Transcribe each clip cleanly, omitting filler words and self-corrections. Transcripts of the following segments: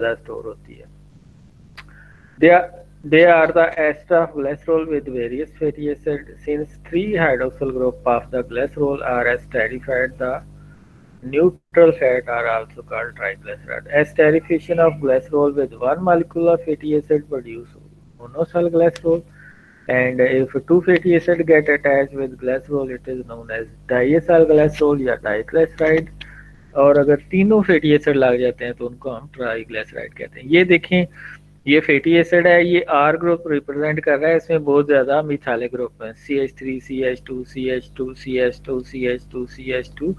ज़्यादा स्टोर होती है। They are the ester of glycerol with various fatty acids. Since three hydroxyl group of the glycerol are esterified, the neutral fat are also called triglyceride. Esterification of glycerol with one molecule of fatty acid produce monocyl glycerol, and if two fatty acids get attached with glycerol, it is known as diacyl glycerol या diglyceride. और अगर तीनों fatty acid लग जाते हैं तो उनको हम ट्राइग्लिसराइड कहते हैं। ये देखें, ये फैटी एसिड है, ये आर ग्रुप रिप्रेजेंट कर रहा है, इसमें बहुत ज्यादा मिथाइल ग्रुप है, CH3 CH2 CH2 CH2 CH2 CH2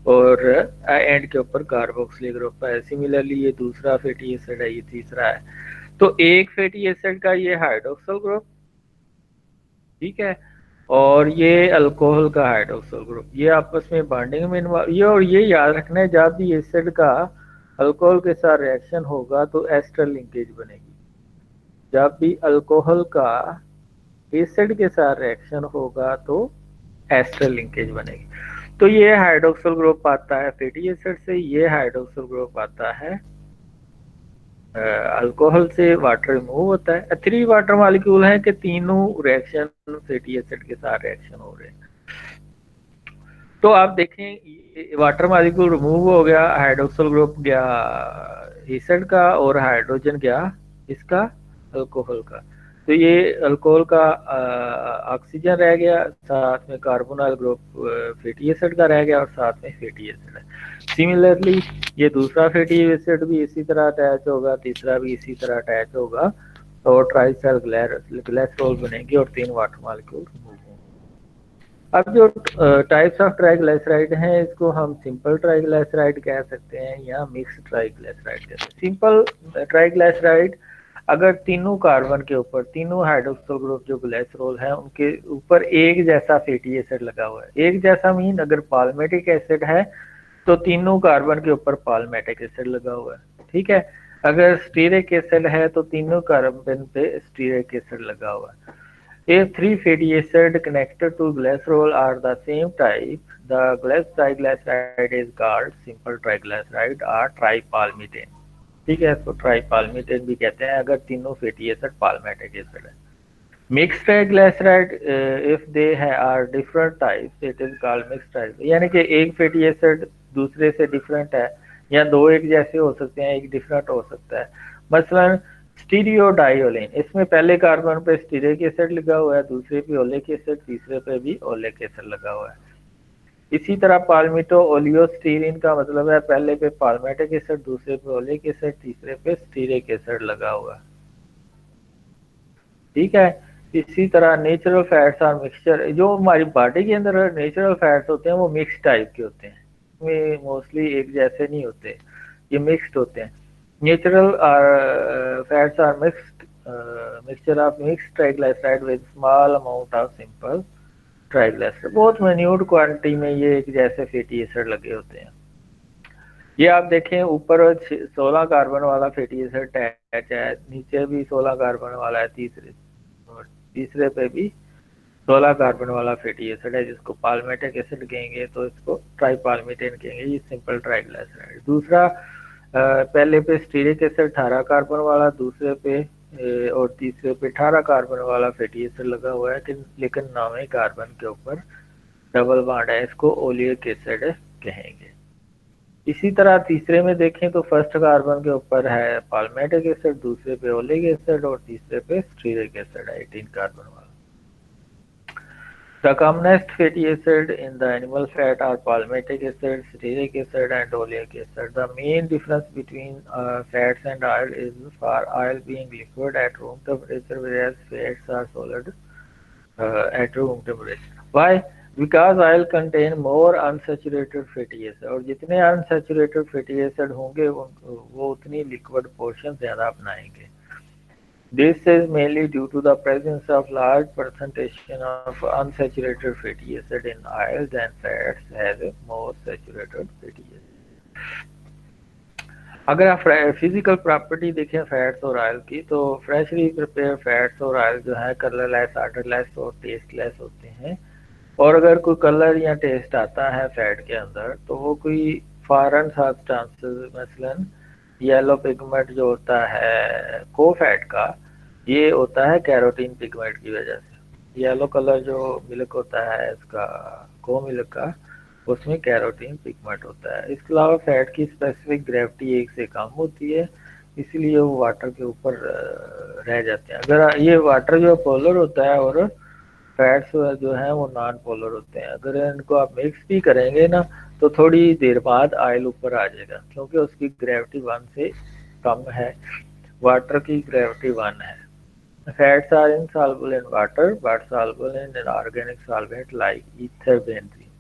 और एंड के ऊपर कार्बोक्सिलिक ग्रुप है। सिमिलरली ये दूसरा फैटी एसिड है, ये तीसरा है। तो एक फैटी एसिड का ये हाइड्रोक्सिल ग्रुप, ठीक है, और ये अल्कोहल का हाइड्रोक्सिल ग्रुप, ये आपस में बॉन्डिंग में इन्वॉल्व, ये और ये याद रखना है, जब भी एसिड का अल्कोहल के साथ रिएक्शन होगा तो एस्टर लिंकेज बनेगी। जब भी अल्कोहल का एसिड के साथ रिएक्शन होगा तो एस्टर लिंकेज बनेगी। तो ये हाइड्रोक्सिल ग्रुप आता है फैटी एसिड से, ये हाइड्रोक्सिल ग्रुप आता है अल्कोहल से। वाटर रिमूव होता है। 3 वाटर मॉलिक्यूल हैं कि तीनों रिएक्शन फैटी एसिड के साथ रिएक्शन हो रहे हैं। तो आप देखें, वाटर मॉलिक्यूल रिमूव हो गया, हाइड्रोक्सिल ग्रुप गया एसिड का और हाइड्रोजन गया इसका अल्कोहल का। तो ये अल्कोहल का ऑक्सीजन रह गया, साथ में कार्बोनाइल ग्रुप फैटी एसिड का रह गया और साथ में फैटी एसिड है। सिमिलरली ये दूसरा फैटी एसिड भी इसी तरह अटैच होगा, तीसरा भी इसी तरह अटैच होगा और ट्राइसाइल ग्लाइसरॉल बनेगी और 3 वाटर मॉलिक्यूल रिमूव होंगे। अब जो टाइप्स ऑफ ट्राइग्लिसराइड हैं, इसको हम सिंपल ट्राइग्लिसराइड कह सकते हैं या मिक्स ट्राइग्लिसराइड कहते हैं। सिंपल ट्राइग्लिसराइड अगर तीनों कार्बन के ऊपर, तीनों हाइड्रोक्सिल ग्रुप जो ग्लाइसरॉल है उनके ऊपर एक जैसा फैटी एसिड लगा हुआ है। एक जैसा मीन अगर पाल्मेटिक एसिड है तो तीनों कार्बन के ऊपर पाल्मेटिक एसिड लगा हुआ है, ठीक है। अगर स्टीरिक एसिड है तो तीनों कार्बन पे स्टीरिक एसिड लगा हुआ है। If three fatty acids connected to glycerol are the same type, the triglyceride is called simple triglyceride or tripalmitane, ठीक है। इसको ट्राइपाल्मिटेन भी कहते हैं अगर तीनों फैटी एसिड पाल्मेटिक एसिड है। Mixed triglyceride if they are different types, it is called mixed triglyceride, यानी कि एक फैटी एसिड दूसरे से डिफरेंट है, या दो एक जैसे हो सकते हैं, एक डिफरेंट हो सकता है। मसलन स्टीरियोडाइओलिन, इसमें पहले कार्बन पे स्टीरिक एसिड लगा हुआ है, दूसरे पे ओलिक एसिड, तीसरे पे भी ओलिक एसिड लगा हुआ है। इसी तरह पाल्मिटो ओलियोस्टीरिन का मतलब है पहले पे पाल्मेटिक एसिड, दूसरे पे ओलिक एसिड, तीसरे पे स्टीरिक एसिड लगा हुआ है, ठीक है। इसी तरह नेचुरल फैट्स और मिक्सचर, जो हमारी बॉडी के अंदर नेचुरल फैट्स होते हैं वो मिक्स टाइप के होते हैं, इसमें मोस्टली एक जैसे नहीं होते, ये मिक्स्ड होते हैं। Natural fats are mixed mixture of mixed triglyceride with small amount of simple triglyceride, बहुत मिन्यूट क्वांटिटी में ये एक जैसे फैटी एसिड लगे होते हैं। ये आप देखें, ऊपर 16 कार्बन वाला फैटी एसिड अटैच है, नीचे भी 16 कार्बन वाला है, तीसरे पे भी 16 कार्बन वाला फैटी एसिड है, जिसको पाल्मेटिक एसिड कहेंगे, तो इसको ट्राइपाल्मिटेन कहेंगे, ये सिंपल ट्राइग्लिसराइड। दूसरा पहले पे स्टीरिक एसिड 18 कार्बन वाला, दूसरे पे और तीसरे पे 18 कार्बन वाला फैटी एसिड लगा हुआ है, लेकिन 9वें कार्बन के ऊपर डबल बॉन्ड है, इसको ओलिक एसिड कहेंगे। इसी तरह तीसरे में देखें तो फर्स्ट कार्बन के ऊपर है पाल्मेटिक एसिड, दूसरे पे ओलिक एसिड और तीसरे पे स्टीरिक एसिड है 18 कार्बन वाला। The commonest fatty acid in the animal fat are palmitic acid, stearic acid and oleic acid. The main difference between fats and oil is for oil being liquid at room temperature, whereas fats are solid at room temperature. Why? Because oil contain more unsaturated fatty acid, और जितने unsaturated fatty acid होंगे वो उतनी liquid portion ज़्यादा अपनाएंगे। This is mainly due to the presence of large percentage of unsaturated fatty acid in oil than fats has more saturated fatty acid. अगर आप physical property देखें फैट्स और oil की, तो फ्रेशली प्रिपेयर फैट्स और oil जो है colourless, odourless और टेस्टलेस होते हैं। और अगर कोई कलर या टेस्ट आता है फैट के अंदर तो वो कोई फॉरेन सब्सटेंसेस, मसलन येलो पिगमेंट जो होता है कोफैट का, ये होता है कैरोटीन पिगमेंट की वजह से। येलो कलर जो मिल्क होता है इसका, को मिल्क का, उसमें कैरोटीन पिगमेंट होता है। इसके अलावा फैट की स्पेसिफिक ग्रेविटी 1 से कम होती है, इसलिए वो वाटर के ऊपर रह जाते हैं। अगर ये वाटर जो पोलर होता है और फैट्स जो है वो नॉन पोलर होते हैं। अगर इनको आप मिक्स भी करेंगे ना तो थोड़ी देर बाद ऑयल ऊपर आ जाएगा, क्योंकि उसकी ग्रेविटी 1 से कम है, वाटर की ग्रेविटी 1 है। Fats are insoluble in water but soluble in an organic solvent like ether benzene.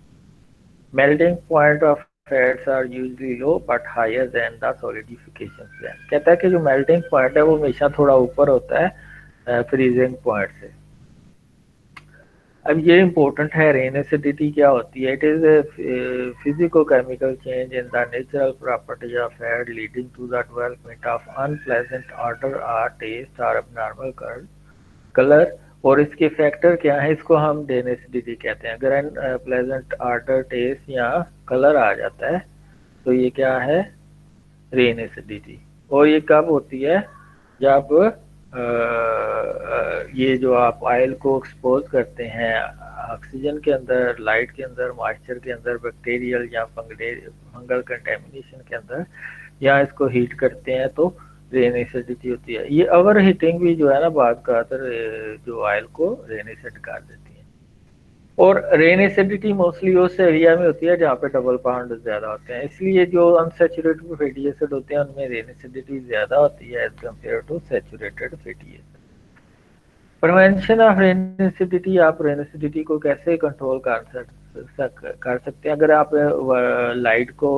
Melting point of fats are usually low but higher than the solidification point. कहता है कि जो मेल्टिंग पॉइंट है वो हमेशा थोड़ा ऊपर होता है फ्रीजिंग पॉइंट से। अब ये इम्पोर्टेंट है, रेन एसिडिटी क्या होती है? It is physico chemical change in the natural property of fat leading to the development of unpleasant odour और टेस्ट और abnormal कलर। और इसके फैक्टर क्या है? इसको हम रेन एसिडिटी कहते हैं। अगर अनप्लेजेंट ऑर्डर टेस्ट या कलर आ जाता है तो ये क्या है? Rain acidity. और ये कब होती है? जब ये जो आप ऑयल को एक्सपोज करते हैं ऑक्सीजन के अंदर, लाइट के अंदर, मॉइस्चर के अंदर, बैक्टीरियल या फंगल कंटेमिनेशन के अंदर, या इसको हीट करते हैं तो रेन एसिडिटी होती है। ये ओवर हीटिंग भी जो है ना बाद का जो ऑयल को रेन एसिड कर देती है। और रेन एसिडिटी मोस्टली उस एरिया में होती है जहाँ पे डबल बॉन्ड ज्यादा होते हैं, इसलिए जो अनसैचुरेटेड फैटी एसिड होते हैं उनमें रेन एसिडिटी ज्यादा होती है as compare to saturated fatty acid. Prevention of rancidity, आप रेन एसिडिटी को कैसे कंट्रोल कर सकते हैं? अगर आप लाइट को,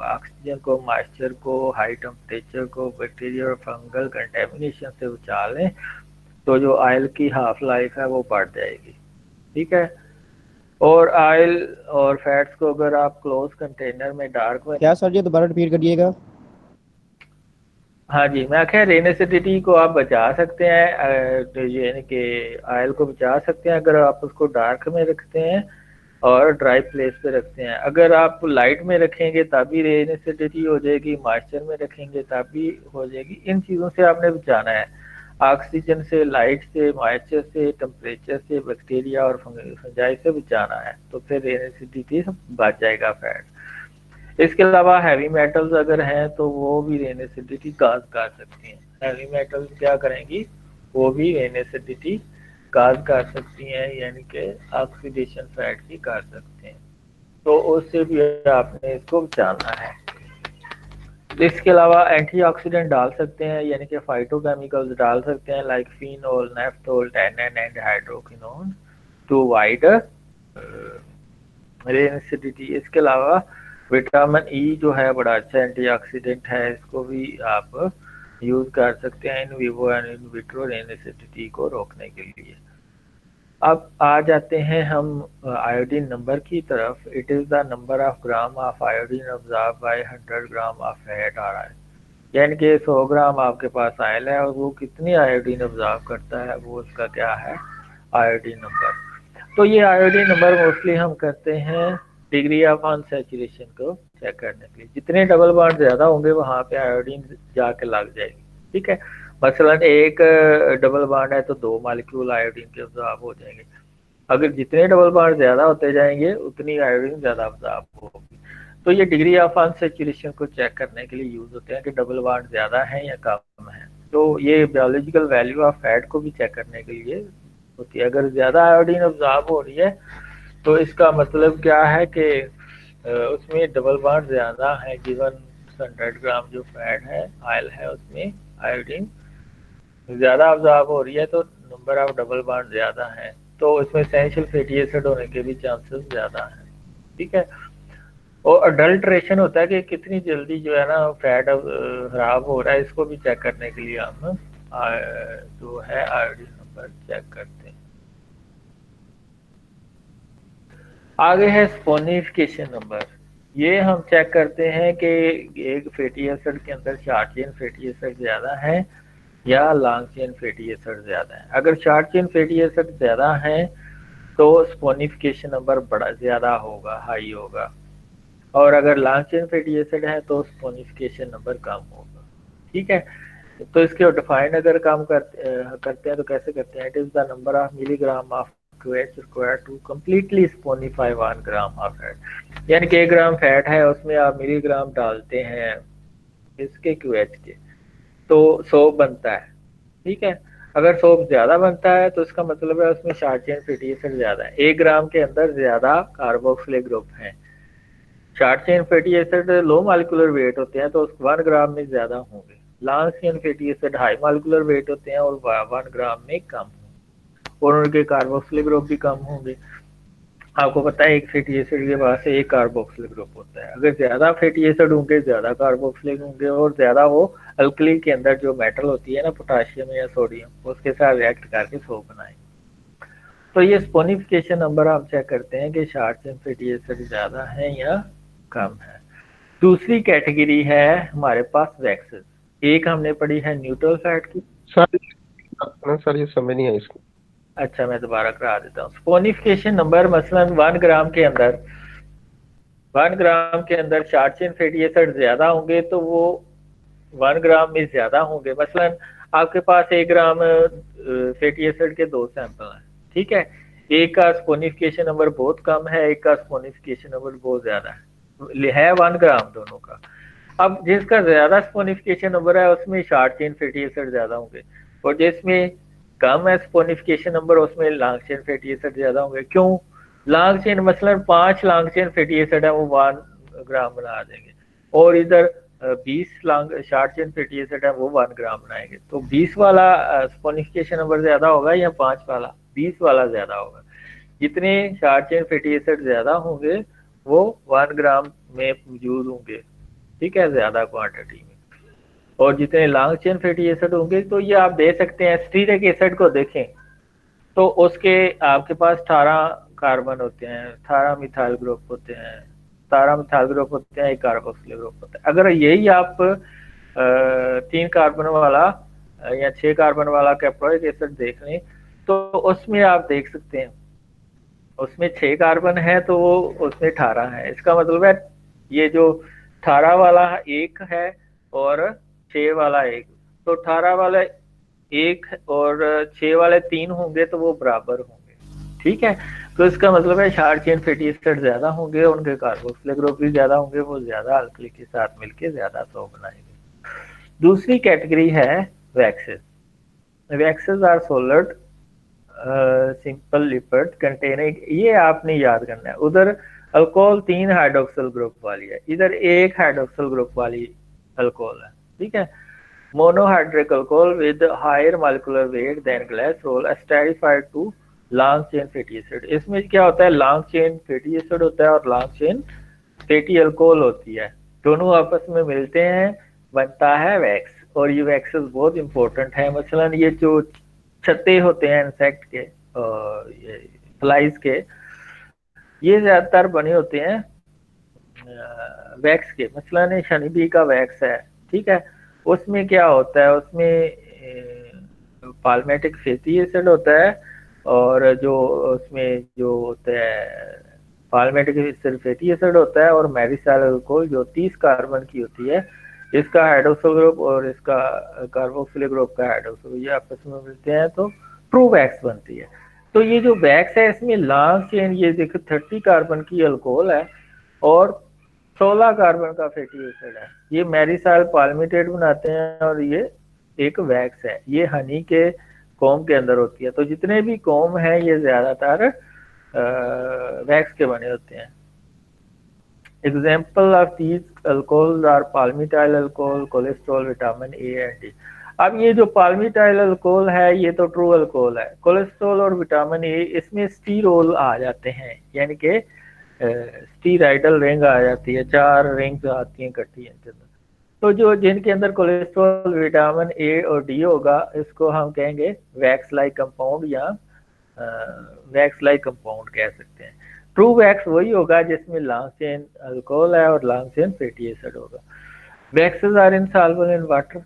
ऑक्सीजन को, मॉइस्चर को, हाई टेम्परेचर को, बैक्टीरिया और फंगल कंटेमिनेशन से बचा लें तो जो ऑयल की हाफ लाइफ है वो बढ़ जाएगी। ठीक है। और ऑयल और फैट्स को अगर आप क्लोज कंटेनर में डार्क में, क्या सर, ये दोबारा रिपीट करिएगा। हाँ जी, मैं कह रेन एसिडिटी को आप बचा सकते हैं, यानी कि ऑयल को बचा सकते हैं अगर आप उसको डार्क में रखते हैं और ड्राई प्लेस पे रखते हैं। अगर आप लाइट में रखेंगे तभी रेन एसिडिटी हो जाएगी, मॉइस्चर में रखेंगे तभी हो जाएगी। इन चीज़ों से आपने बचाना है, ऑक्सीजन से, लाइट से, मॉइस्चर से, टेम्परेचर से, बैक्टीरिया और फंजाई से बचाना है, तो फिर रेन एसिडिटी बच जाएगा फैट। इसके अलावा हैवी मेटल्स अगर हैं तो वो भी रेन एसिडिटी काज कर सकती हैं। हैवी मेटल्स क्या करेंगी? वो भी रेन एसिडिटी काज कर सकती हैं, यानी कि ऑक्सीडेशन फैट की कर सकते हैं, तो उससे भी आपने इसको बचाना है। इसके अलावा एंटीऑक्सीडेंट डाल सकते हैं, यानी कि फाइटोकेमिकल्स डाल सकते हैं like phenol, naphthol, tannin and hydroquinone to avoid rancidity. इसके अलावा विटामिन ई जो है बड़ा अच्छा एंटीऑक्सीडेंट है, इसको भी आप यूज कर सकते हैं in vivo and in vitro rain acidity को रोकने के लिए। अब आ जाते हैं हम आयोडीन नंबर की तरफ। It is the number of gram of iodine observe by 100 gram of fat आ रहा है, यानी कि 100 ग्राम आपके पास ऑयल है और वो कितनी आयोडीन ऑब्जर्व करता है, वो उसका क्या है? Iodine number. तो ये आयोडीन नंबर मोस्टली हम करते हैं डिग्री ऑफ अनसैचुरेशन को चेक करने के लिए। जितने डबल बॉन्ड ज्यादा होंगे वहां पे आयोडीन जाके लग जाएगी। ठीक है। मसलन एक डबल बॉन्ड है तो 2 मालिक्यूल आयोडीन के ऑब्जॉर्ब हो जाएंगे। अगर जितने डबल बॉन्ड ज्यादा होते जाएंगे उतनी आयोडीन ज्यादा ऑब्जॉर्ब होगी। तो ये डिग्री ऑफ अनसैचुरेशन को चेक करने के लिए यूज होते हैं कि डबल बॉन्ड ज्यादा है या कम है। तो ये बायोलॉजिकल वैल्यू ऑफ फैट को भी चेक करने के लिए होती है। अगर ज्यादा आयोडीन ऑब्जॉर्ब हो रही है तो इसका मतलब क्या है कि उसमें डबल बॉन्ड ज्यादा है। गिवन 100 ग्राम जो फैट है, ऑयल है, उसमें आयोडीन ज्यादा ऑब्जॉर्ब हो रही है तो नंबर ऑफ डबल बॉन्ड ज्यादा है, तो इसमें एसेंशियल फैटी एसिड होने के भी चांसेस ज्यादा हैं। ठीक है। और अडल्ट्रेशन होता है कि कितनी जल्दी जो है ना फैट खराब हो रहा है, इसको भी चेक करने के लिए हम जो है आयोडीन नंबर चेक करते हैं। आगे है स्पोनिफिकेशन नंबर। ये हम चेक करते हैं कि एक फैटी एसिड के अंदर शॉर्ट चेन फैटी एसिड ज्यादा है या लॉन्ग चेन फैटी एसिड ज्यादा है। अगर शॉर्ट चेन फैटी एसिड ज्यादा है तो स्पोनिफिकेशन नंबर बड़ा ज्यादा होगा, हाई होगा, और अगर लॉन्ग चेन फैटी एसिड है तो स्पोनिफिकेशन नंबर कम होगा। ठीक है। तो इसके डिफाइन अगर काम करते हैं तो कैसे करते हैं, it is the number of milligram of QH required to completely saponify 1 gram of fat. यानी कि 1 ग्राम फैट है, उसमें आप मिलीग्राम डालते हैं इसके QH के, तो 100 बनता है। ठीक है, अगर 100 ज्यादा बनता है तो इसका मतलब है उसमें शॉर्ट चेन फैटी एसिड ज्यादा है, 1 ग्राम के अंदर ज्यादा कार्बोक्सिलिक ग्रुप है। Short chain fatty acid low molecular weight होते हैं तो 1 ग्राम में ज्यादा होंगे, long chain fatty acid high molecular weight होते हैं और 1 ग्राम में कम होंगे, और उनके कार्बोक्सिलिक ग्रुप भी कम होंगे। आपको पता है एक फैटी एसिड के पास एक कार्बोक्सिलिक ग्रुप होता है, अगर ज्यादा फैटी एसिड होंगे ज्यादा कार्बोक्सिलिक होंगे, और ज्यादा वो अल्कली के अंदर जो मेटल होती है ना, पोटाशियम या सोडियम, उसके साथ रिएक्ट करके सो बनाएंगे। तो ये स्पोनिफिकेशन नंबर हम चेक करते हैं कि शॉर्ट चेन फैटी एसिड ज्यादा है या कम है। दूसरी कैटेगरी है हमारे पास वैक्सेस। एक हमने पढ़ी है न्यूट्रल फैट की। सर ये समझ नहीं है इसको। अच्छा, मैं दोबारा करा देता हूँ। स्पोनिफिकेशन नंबर मसलन 1 ग्राम के अंदर 1 ग्राम के अंदर शॉर्ट चेन फैटी एसिड ज्यादा होंगे तो वो 1 ग्राम में ज्यादा होंगे। मसलन आपके पास 1 ग्राम फैटी एसिड के 2 सैंपल हैं, ठीक है, एक का स्पोनिफिकेशन नंबर बहुत कम है, एक का स्पोनिफिकेशन नंबर बहुत ज्यादा है 1 ग्राम दोनों का। अब जिसका ज्यादा स्पोनिफिकेशन नंबर है उसमें शॉर्ट चेन फैटी एसिड ज्यादा होंगे, और जिसमें कम है स्पोनिफिकेशन नंबर उसमें लॉन्ग चेन फैटी एसिड ज्यादा होंगे। क्यों? लॉन्ग चेन मसलन 5 लॉन्ग चेन फैटी एसिड है वो 1 ग्राम बना देंगे, और इधर 20 long short chain fatty acid है वो 1 ग्राम बनाएंगे। तो 20 वाला स्पोनिफिकेशन नंबर ज्यादा होगा या 5 वाला? 20 वाला ज्यादा होगा। जितने शॉर्ट चेन फैटी एसिड ज्यादा होंगे वो 1 ग्राम में मौजूद होंगे, ठीक है, ज्यादा क्वांटिटी में। और जितने लॉन्ग चेन फैटी एसिड होंगे, तो ये आप दे सकते हैं स्टीरिक एसिड को देखें तो उसके आपके पास 18 कार्बन होते हैं, 18 मिथाइल ग्रुप होते हैं, 17 मिथाइल ग्रुप होते हैं, एक कार्बोक्सिलिक ग्रुप होता है। अगर यही आप 3 कार्बन वाला या 6 कार्बन वाला कैप्रोइक एसिड देख लें तो उसमें आप देख सकते हैं उसमें 6 कार्बन है तो वो उसमें 18 है। इसका मतलब है ये जो 18 वाला एक है और 6 वाला एक, तो 18 वाला एक और 6 वाले 3 होंगे तो वो बराबर होंगे, ठीक है। तो इसका मतलब है शॉर्ट चेन फैटी एसिड ज्यादा होंगे, उनके कार्बोक्सिलिक ग्रुप भी ज्यादा होंगे, वो ज्यादा अल्कली के साथ मिलके ज्यादा सो बनाएंगे। दूसरी कैटेगरी है waxes. Waxes are solar simple lipid containing, ये आपने याद करना है। उधर अल्कोहल 3 हाइड्रोक्सिल ग्रुप वाली है, इधर 1 हाइड्रोक्सिल ग्रुप वाली अल्कोहल है, ठीक है। Monohydric alcohol with higher molecular weight than glycerol esterified to long chain fatty acid. इसमें क्या होता है, लॉन्ग चेन फैटी एसिड होता है और लॉन्ग चेन फैटी अल्कोहल होती है, दोनों आपस में मिलते हैं, बनता है वैक्स। और ये वैक्सेस बहुत इंपॉर्टेंट है। मसलन ये जो छत्ते होते हैं इंसेक्ट के और ये फ्लाइज के, ये ज्यादातर बने होते हैं वैक्स के। मसलन शनी बी का वैक्स है, ठीक है, उसमें क्या होता है, उसमें पाल्मेटिक फैटी एसिड होता है, और जो उसमें जो होता है पाल्मेटिक फैटी एसिड होता है, और मेरिसाइल अल्कोहल जो 30 कार्बन की होती है, इसका हाइड्रोक्सिल ग्रुप और इसका कार्बोक्सिलिक ग्रुप का हाइड्रोक्सिल, ये आपस में मिलते हैं तो ट्रू वैक्स बनती है। तो ये जो वैक्स है इसमें लॉन्ग चेन, ये देखो 30 कार्बन की अल्कोहल है और 16 कार्बन का फैटी एसिड है, ये मेरिसाइल पाल्मिटेट बनाते हैं, और ये एक वैक्स है, ये हनी के कॉम के अंदर होती है। तो जितने भी कॉम है ये ज्यादातर वैक्स के बने होते हैं। Example of these alcohols are palmityl alcohol, cholesterol, vitamin A and D. अब ये जो पाल्मिटाइल अल्कोहल है ये तो ट्रू अल्कोहल है। कोलेस्ट्रॉल और विटामिन ए इसमें स्टीरोल आ जाते हैं, यानी कि स्टीराइडल रिंग आ जाती है, 4 रिंग्स आती हैं इकट्ठी इनके अंदर। तो जो जिनके अंदर कोलेस्ट्रॉल, विटामिन ए और डी होगा, इसको हम कहेंगे वैक्स लाइक कंपाउंड या वैक्स लाइक कंपाउंड कह सकते हैं। ट्रू वैक्स वही होगा जिसमें लॉन्ग चेन अल्कोहल है और लॉन्ग चेन फैटी एसिड होगा। Waxes are insoluble in water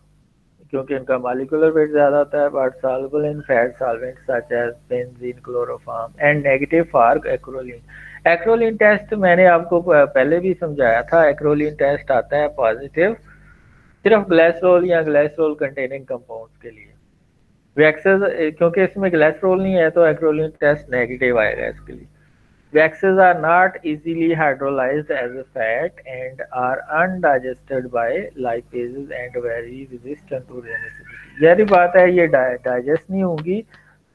क्योंकि इनका मॉलिक्यूलर वेट ज्यादा होता है, but soluble in fat solvents such as benzene, chloroform and negative for acrolein. Acrolein test मैंने आपको पहले भी समझाया था। एक्रोलीन टेस्ट आता है पॉजिटिव सिर्फ ग्लाइसरॉल या ग्लाइसरॉल कंटेनिंग कंपाउंड्स के लिए। वैक्सेस, क्योंकि इसमें ग्लाइसरॉल नहीं है तो एक्रोलीन टेस्ट नेगेटिव आएगा इसके लिए। Waxes are not easily hydrolyzed as a fat and are undigested by lipases and very resistant to rain acidity। यही बात है, ये डाइजेस्ट नहीं होंगी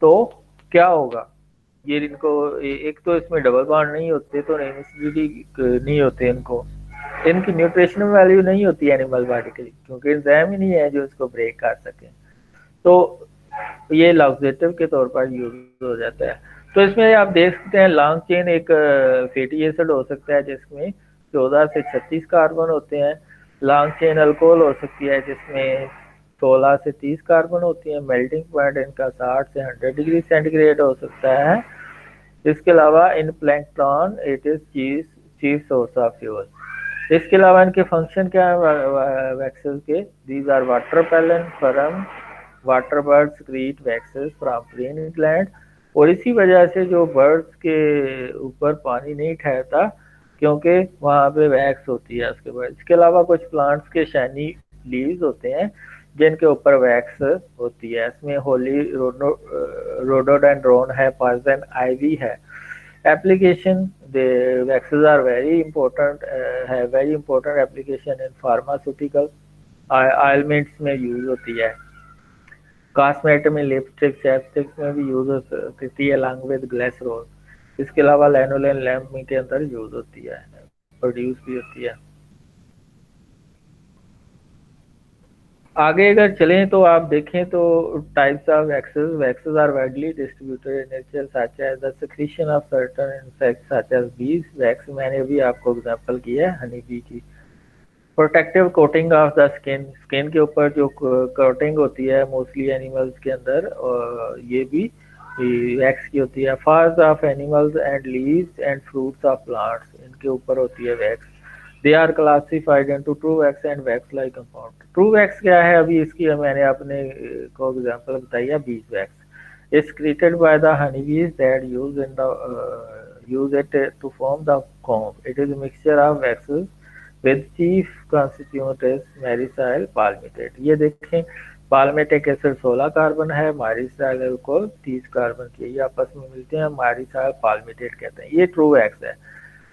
तो क्या होगा, ये इनको एक तो इसमें डबल बॉन्ड नहीं होते तो रेन एसिडिटी नहीं होते इनको, इनकी न्यूट्रिशनल वैल्यू नहीं होती एनिमल बॉडी के लिए क्योंकि एंजाइम ही नहीं है जो इसको ब्रेक कर सके, तो ये लॉक्सेटिव के तौर पर यूज हो जाता है। तो इसमें आप देख सकते हैं लॉन्ग चेन एक फैटी एसिड हो सकता है जिसमें 14 से 36 कार्बन होते हैं। लॉन्ग चेन अल्कोहल हो सकती है जिसमें 16 से 30 कार्बन होती है। मेल्टिंग पॉइंट इनका 60 से 100 डिग्री सेंटीग्रेड हो सकता है। इसके अलावा in plankton it is chief source of fuel. इसके अलावा इनके फंक्शन क्या है वैक्सेस के, these are water repellent firm water bird create waxes from preen gland, और इसी वजह से जो बर्ड्स के ऊपर पानी नहीं ठहरता क्योंकि वहाँ पे वैक्स होती है उसके बाद। इसके अलावा कुछ प्लांट्स के शाइनी लीव्स होते हैं जिनके ऊपर वैक्स होती है, इसमें होली रोडोडेंड्रोन है, पार्जन आईवी है। Application, the waxes are very important, have very important application in pharmaceutical, ऑयलमेंट्स में यूज होती है, कॉस्मेटिक में, लिपस्टिक चैपस्टिक में भी यूज होती है अलॉन्ग विद ग्लिसरॉल। इसके अलावा लैनोलेन लैम्प के अंदर यूज होती है, प्रोड्यूस भी होती है। आगे अगर चलें तो आप देखें तो types of waxes, waxes are widely distributed in nature such as the secretion of certain insects such as bees. Wax मैंने भी आपको एग्जांपल की है हनी बी की। Protective coating of the skin, skin के ऊपर जो कोटिंग होती है मोस्टली एनिमल्स के अंदर, और ये भी वैक्स की होती है। Furs of animals and leaves and fruits of plants, इनके ऊपर होती है wax. They are classified into true wax and wax like compound. True wax क्या है, अभी इसकी मैंने अपने को एग्जांपल बताई है, bees wax is created by the honey bees that use it to form the comb। इट इज a mixture of waxes with chief constituent is myricyl palmitate. ये देखें, पाल्मेटिक एसिड 16 कार्बन है, मेरिसाइल अल्कोहल 30 कार्बन की, ये आपस में मिलते हैं, मेरिसाइल पाल्मिटेट कहते हैं। ये ट्रू वैक्स है।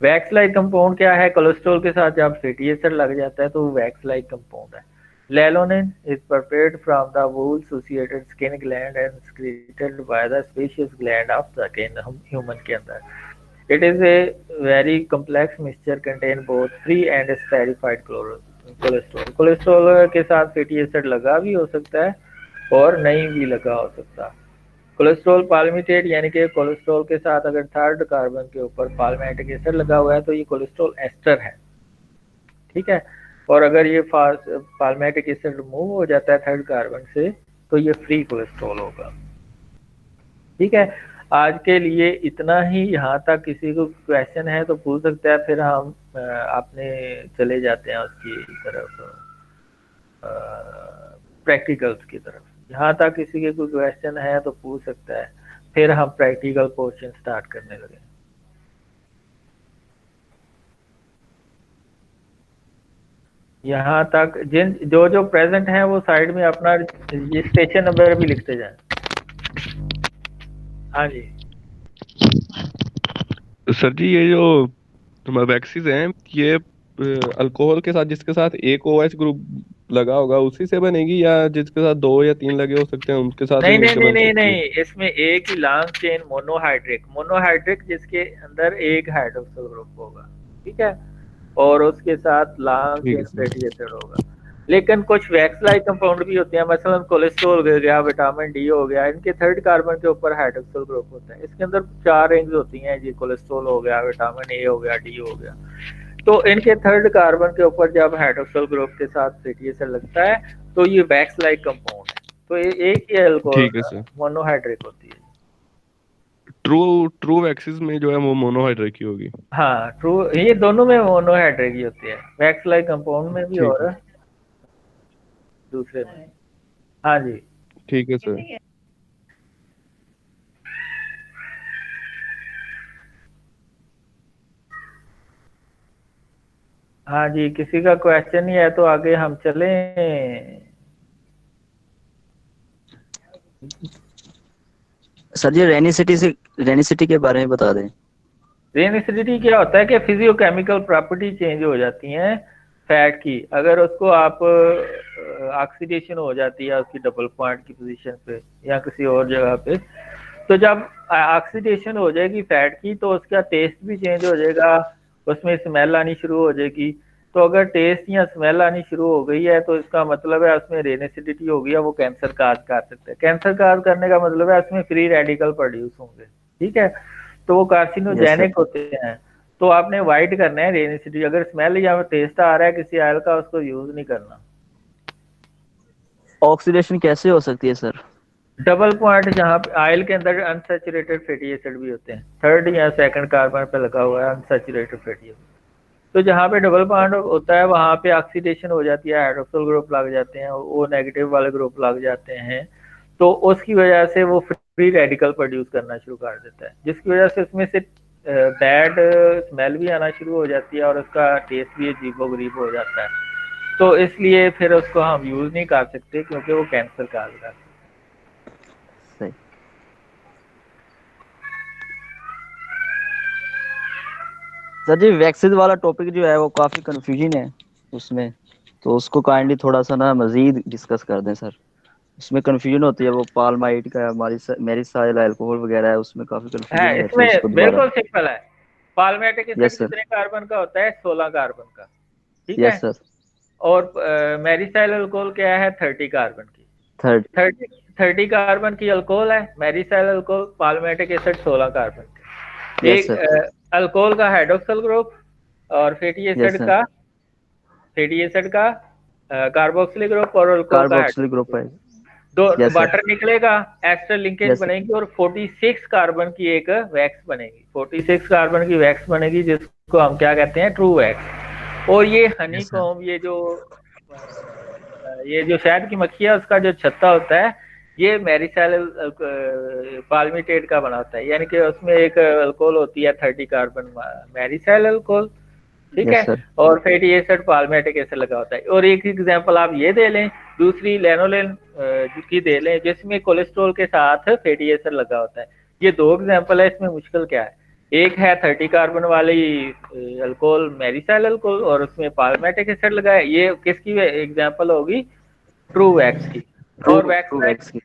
वैक्स लाइक कंपाउंड क्या है, कोलेस्ट्रॉल के साथ जब फैटी एसिड लग जाता है तो वैक्स लाइक कंपाउंड है। लेलोनिन is prepared from the wool associated skin gland and secreted by the sebaceous gland of the skin, human के अंदर। It is a very complex mixture contain both free and esterified cholesterol। Cholesterol के साथ fatty acid लगा भी हो सकता है और नहीं भी लगा हो सकता। कोलेस्ट्रॉल पाल्मिटेट यानी कि कोलेस्ट्रॉल के साथ अगर थर्ड कार्बन के ऊपर पाल्मेटिक एसिड लगा हुआ है तो ये कोलेस्ट्रॉल एस्टर है, ठीक है। और अगर ये पाल्मेटिक एसिड रिमूव हो जाता है थर्ड कार्बन से तो ये फ्री कोलेस्ट्रॉल होगा, ठीक है। आज के लिए इतना ही, यहाँ तक किसी को क्वेश्चन है तो पूछ सकता है, फिर हम अपने चले जाते हैं उसकी तरफ, प्रैक्टिकल्स की तरफ। यहाँ तक किसी के कोई क्वेश्चन है तो पूछ सकता है, फिर हम प्रैक्टिकल पोर्शन स्टार्ट करने लगे। यहाँ तक जिन जो जो प्रेजेंट हैं वो साइड में अपना रजिस्ट्रेशन नंबर भी लिखते जाएं। हाँ जी सर जी, ये जो वैक्सीज हैं, ये अल्कोहल के साथ जिसके साथ एक OH ग्रुप लगा होगा उसी से बनेगी, या जिसके साथ 2 या 3 लगे हो सकते हैं उनके साथ भी नहीं नहीं मिलकर नहीं बन नहीं सकती है? नहीं, इसमें एक ही लॉन्ग चेन मोनोहाइड्रिक, मोनोहाइड्रिक जिसके अंदर एक हाइड्रोक्सिल ग्रुप होगा, ठीक है, और उसके साथ लॉन्ग ठीक चेन है सर। फैटी एसिड होगा। लेकिन कुछ वैक्स लाइक कंपाउंड भी होते हैं, मसलन कोलेस्ट्रॉल हो गया, विटामिन डी हो गया, इनके थर्ड कार्बन के ऊपर हाइड्रोक्सिल ग्रुप होता है। इसके अंदर 4 रिंग्स होती हैं जी, कोलेस्ट्रॉल हो गया, विटामिन ए हो गया, डी हो गया। तो इनके थर्ड कार्बन के ऊपर जब हाइड्रोक्सिल ग्रुप के साथ फैटी एसिड लगता है तो ये वैक्स लाइक कंपाउंड है। तो ये एक ही अल्कोहल ठीक है सर। मोनोहाइड्रिक होती है। ट्रू ट्रू वैक्सीज में जो है वो मोनोहाइड्रेट की होगी। हाँ ट्रू, ये दोनों में मोनोहाइड्रिक ही होती है, वैक्स लाइक कंपाउंड में भी ठीक है। और दूसरे में। हाँ जी ठीक है सर। हाँ जी, किसी का क्वेश्चन नहीं है तो आगे हम चलें। सर जी रेनिसिटी के बारे में बता दें। रेन एसिडिटी क्या होता है कि फिजियोकेमिकल प्रॉपर्टी चेंज हो जाती हैं फैट की, अगर उसको आप ऑक्सीडेशन हो जाती है उसकी डबल पॉइंट की पोजीशन पे या किसी और जगह पे, तो जब ऑक्सीडेशन हो जाएगी फैट की तो उसका टेस्ट भी चेंज हो जाएगा, उसमें स्मेल आनी शुरू हो जाएगी। तो अगर टेस्ट या स्मेल आनी शुरू हो गई है तो इसका मतलब है उसमें रेन एसिडिटी हो गई है, वो कैंसर काज कर सकता है। कैंसर काज करने का मतलब है उसमें फ्री रेडिकल प्रोड्यूस होंगे, ठीक है, तो वो यस सर। कार्सिनोजेनिक होते हैं। तो आपने अवॉइड करना है रेन एसिडिटी, अगर स्मेल या टेस्ट आ रहा है किसी ऑयल का उसको यूज नहीं करना। ऑक्सीडेशन कैसे हो सकती है सर? डबल पॉइंट जहाँ पे ऑयल के अंदर अनसैचुरेटेड फैटी एसिड भी होते हैं, थर्ड या सेकंड कार्बन पे लगा हुआ है अनसैचुरेटेड फैटी एसिड, तो जहाँ पे डबल बॉन्ड होता है वहाँ पे ऑक्सीडेशन हो जाती है, हाइड्रोक्सिल ग्रुप लग जाते हैं, ओ नेगेटिव वाले ग्रुप लग जाते हैं, तो उसकी वजह से वो फ्री रेडिकल प्रोड्यूस करना शुरू कर देता है, जिसकी वजह से उसमें से बैड स्मेल भी आना शुरू हो जाती है और उसका टेस्ट भी अजीबोगरीब हो जाता है। तो इसलिए फिर उसको हम यूज नहीं कर सकते क्योंकि वो कैंसर का करता है। सही। सर जी वैक्सीन वाला टॉपिक जो है वो काफी कंफ्यूजन है उसमें, तो उसको काइंडली थोड़ा सा ना मजीद डिस्कस कर दें सर। उसमें कंफ्यूजन होती है, वो पालमाइड का हमारी मेरिसाइल अल्कोहल वगैरह है, उसमें काफी है कंफ्यूजन रहती है उसको इसमें दोबारा। बिल्कुल सिंपल है। Palmitic acid yes sir. कितने कार्बन का होता है? 16 कार्बन का, ठीक है। Yes sir. और मेरिसाइल अल्कोहल क्या है? 30 कार्बन की। थर्ड। 30 कार्बन की अल्कोहल है, मेरिसाइल अल्कोहल, पालमेटिक एसिड 16 कार्बन के। यस एक सर। अल्कोहल का हाइड्रोक्सिल ग्रुप और यस सर। फैटी एसिड का कार्बोक्सिलिक ग्रुप और अल्कोहल का कार्बोक्सिलिक हाइड्रोक्सिल ग्रुप ग्रुप, है। दो यस सर। वाटर निकलेगा, एक्स्ट्रा लिंकेज यस सर। बनेगी और 46 कार्बन की एक वैक्स बनेगी, 46 कार्बन की वैक्स बनेगी जिसको हम क्या कहते हैं? True wax. और ये हनी यस सर। कॉम, ये जो शहद की मक्खी है उसका जो छत्ता होता है ये मेरिसाइल पाल्मिटेट का बना होता है, यानी कि उसमें एक अल्कोहल होती है 30 कार्बन मेरिसाइल अल्कोहल, ठीक यस है, सर। और फैटी एसिड पाल्मेटिक एसिड लगा होता है। और एक एग्जांपल आप ये दे लें, दूसरी लेनोलेन की दे लें जिसमें कोलेस्ट्रॉल के साथ फैटी एसिड लगा होता है। ये दो एग्जांपल है, इसमें मुश्किल क्या है? एक है 30 कार्बन वाली अल्कोहल मेरिसाइल अल्कोहल और उसमें पाल्मेटिक एसिड लगा है, ये किसकी एग्जांपल होगी? ट्रू वैक्स की। ट्रू और ट्रू वैक्स वैक्स की।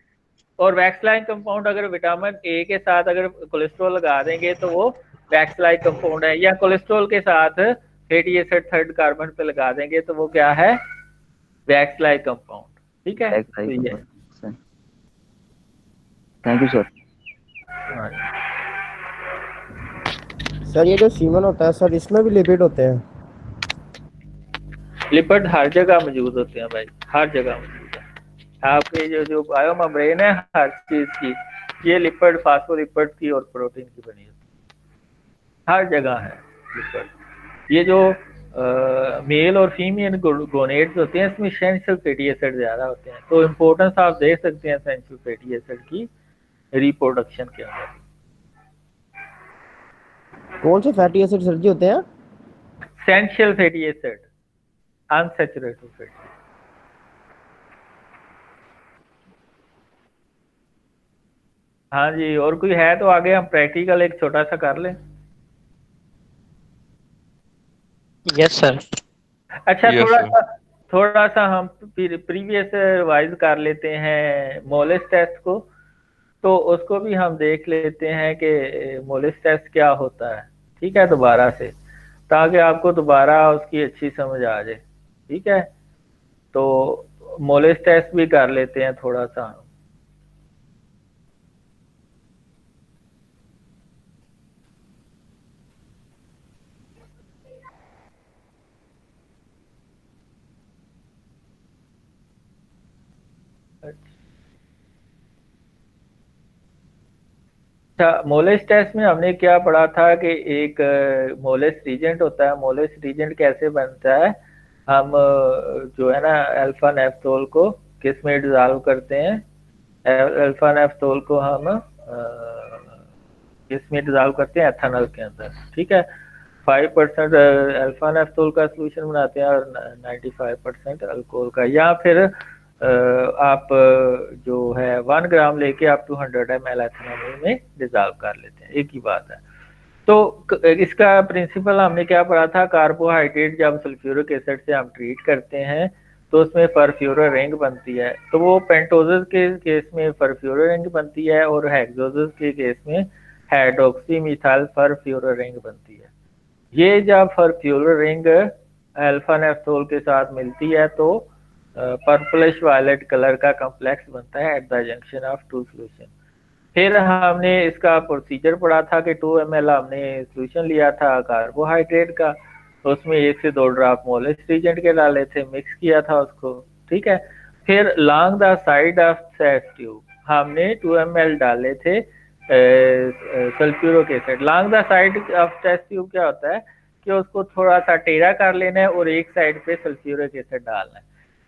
और वैक्स लाइक कंपाउंड अगर विटामिन ए के साथ अगर कोलेस्ट्रॉल लगा देंगे तो वो वैक्स लाइक कंपाउंड है, या कोलेस्ट्रॉल के साथ फैटी एसिड थर्ड कार्बन पे लगा देंगे तो वो क्या है? वैक्स लाइक कंपाउंड, ठीक है। तो ये थैंक यू सर। हाँ। सर ये जो सीमन होता है सर इसमें भी लिपिड होते हैं? लिपिड हर जगह मौजूद होते हैं भाई, हर जगह मौजूद है। आपके जो जो बायो मेम्ब्रेन है हर चीज की, ये लिपिड, फास्फोलिपिड की और प्रोटीन की बनी होती है, हर जगह है लिपिड। ये जो मेल और फीमेल गोनेड्स होते हैं इसमें एसेंशियल फैटी एसिड ज्यादा होते हैं, तो इम्पोर्टेंस आप देख सकते हैं एसेंशियल फैटी एसिड की रिप्रोडक्शन के अंदर। कौन से फैटी एसिड सर जी होते हैं? Essential fatty acid, unsaturated fatty. हाँ जी, और कोई है तो आगे हम प्रैक्टिकल एक छोटा सा कर लें। Yes sir. अच्छा, यस सर। थोड़ा सा हम प्रीवियस रिवाइज कर लेते हैं मोलिस टेस्ट को, तो उसको भी हम देख लेते हैं कि मोलिस टेस्ट क्या होता है, ठीक है, दोबारा से, ताकि आपको दोबारा उसकी अच्छी समझ आ जाए, ठीक है। तो मोलिस टेस्ट भी कर लेते हैं थोड़ा सा। अच्छा, मोलिस टेस्ट में हमने क्या पढ़ा था कि एक मोलिस रीजेंट होता है। मोलिस रीजेंट कैसे बनता है? हम जो है ना अल्फा नेफ्थोल को किस में डिजॉल्व करते हैं? अल्फा नेफ्थोल को हम किस में डिजॉल्व करते हैं? एथेनॉल के अंदर, ठीक है। 5% अल्फा नेफ्थोल का सोल्यूशन बनाते हैं और 95% अल्कोहल का, या फिर आप जो है 1 ग्राम लेके आप 200 ml एथेनॉल में डिजॉल्व कर लेते हैं, एक ही बात है। तो इसका प्रिंसिपल हमने क्या पढ़ा था, कार्बोहाइड्रेट जब सल्फ्यूरिक एसिड से हम ट्रीट करते हैं तो उसमें परफ्यूरल रिंग बनती है, तो वो पेंटोजेस के केस में परफ्यूरल रिंग बनती है और हेक्सोजेस के केस में हाइड्रोक्सी मिथाइल परफ्यूरल रिंग बनती है। ये जब परफ्यूरल रिंग अल्फा नेफ्थोल के साथ मिलती है तो पर्पलिश वायलेट कलर का कॉम्प्लेक्स बनता है at the junction of two solution. फिर हमने इसका प्रोसीजर पढ़ा था कि 2 ml हमने सोल्यूशन लिया था कार्बोहाइड्रेट का, तो उसमें 1 से 2 ड्रॉप मोलिस रीजेंट के डाले थे, मिक्स किया था उसको, ठीक है। फिर along the side of test tube हमने 2 ml डाले थे sulphuric acid. Along the side of test tube क्या होता है कि उसको थोड़ा सा टेढ़ा कर लेना है और एक साइड पे सल्फ्यूरिक एसिड डालना है,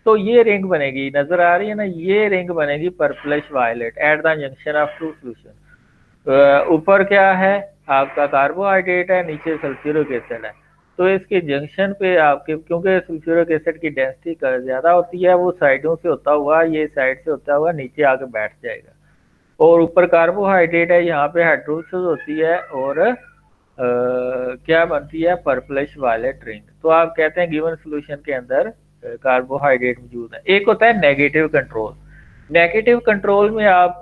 तो ये रिंग बनेगी, नजर आ रही है ना, ये रिंग बनेगी purplish violet at the junction of two solution. ऊपर क्या है आपका कार्बोहाइड्रेट है, नीचे सल्फ्यूरिक एसिड है, तो इसके जंक्शन पे आपके, क्योंकि सल्फ्यूरिक एसिड की डेंसिटी ज्यादा होती है, वो साइडों से होता हुआ, ये साइड से होता हुआ नीचे आके बैठ जाएगा, और ऊपर कार्बोहाइड्रेट है, यहाँ पे हाइड्रोलिसिस होती है और क्या बनती है, पर्पलिश वायलेट रिंग। तो आप कहते हैं गिवन सॉल्यूशन के अंदर कार्बोहाइड्रेट मौजूद है। एक होता है नेगेटिव कंट्रोल। नेगेटिव कंट्रोल में आप